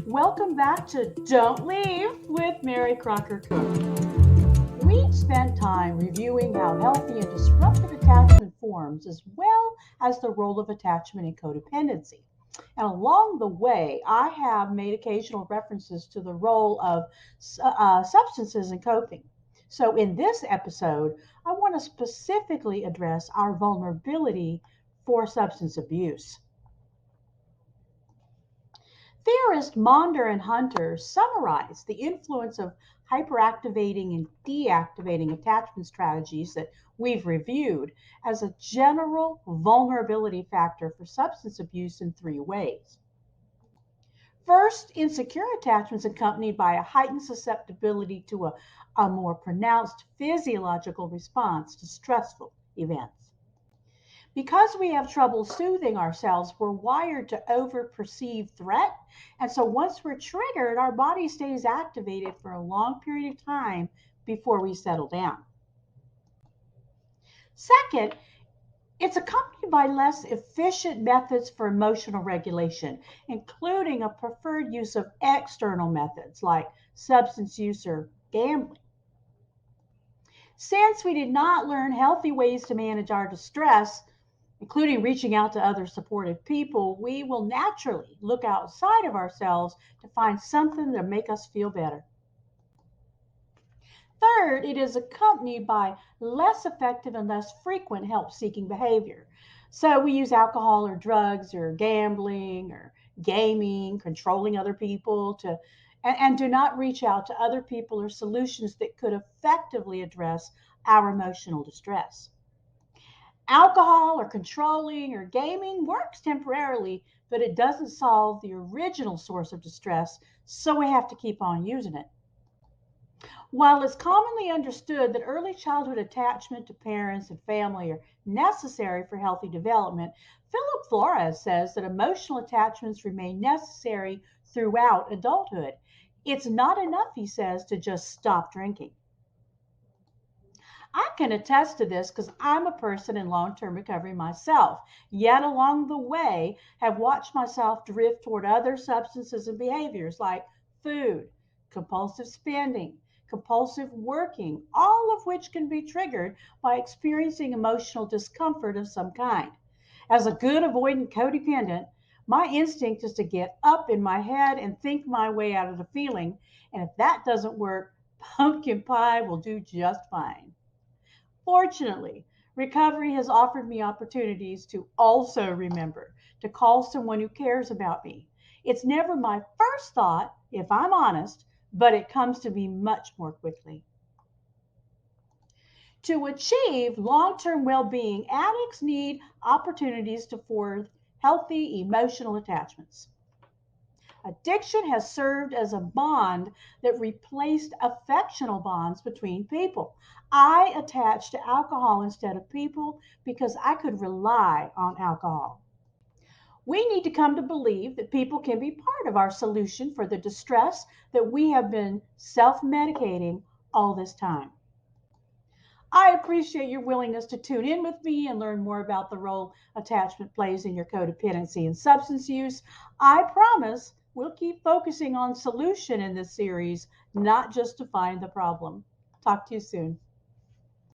Welcome back to Don't Leave with Mary Crocker Cook. We spent time reviewing how healthy and disruptive attachment forms, as well as the role of attachment in codependency. And along the way, I have made occasional references to the role of substances in coping. So, in this episode, I want to specifically address our vulnerability for substance abuse. Theorists Maunder and Hunter summarize the influence of hyperactivating and deactivating attachment strategies that we've reviewed as a general vulnerability factor for substance abuse in three ways. First, insecure attachments accompanied by a heightened susceptibility to a more pronounced physiological response to stressful events. Because we have trouble soothing ourselves, we're wired to over perceive threat. And so once we're triggered, our body stays activated for a long period of time before we settle down. Second, it's accompanied by less efficient methods for emotional regulation, including a preferred use of external methods like substance use or gambling. Since we did not learn healthy ways to manage our distress, including reaching out to other supportive people, we will naturally look outside of ourselves to find something to make us feel better. Third, it is accompanied by less effective and less frequent help seeking behavior. So we use alcohol or drugs or gambling or gaming, controlling other people and do not reach out to other people or solutions that could effectively address our emotional distress. Alcohol or controlling or gaming works temporarily, but it doesn't solve the original source of distress, so we have to keep on using it. While it's commonly understood that early childhood attachment to parents and family are necessary for healthy development, Philip Flores says that emotional attachments remain necessary throughout adulthood. It's not enough, he says, to just stop drinking. I can attest to this because I'm a person in long term recovery myself, yet along the way have watched myself drift toward other substances and behaviors like food, compulsive spending, compulsive working, all of which can be triggered by experiencing emotional discomfort of some kind. As a good avoidant codependent, my instinct is to get up in my head and think my way out of the feeling, and if that doesn't work, pumpkin pie will do just fine. Fortunately, recovery has offered me opportunities to also remember to call someone who cares about me. It's never my first thought, if I'm honest, but it comes to me much more quickly. To achieve long term well being, addicts need opportunities to form healthy emotional attachments. Addiction has served as a bond that replaced affectional bonds between people. I attached to alcohol instead of people because I could rely on alcohol. We need to come to believe that people can be part of our solution for the distress that we have been self medicating all this time. I appreciate your willingness to tune in with me and learn more about the role attachment plays in your codependency and substance use. I promise we'll keep focusing on solution in this series, not just to find the problem. Talk to you soon.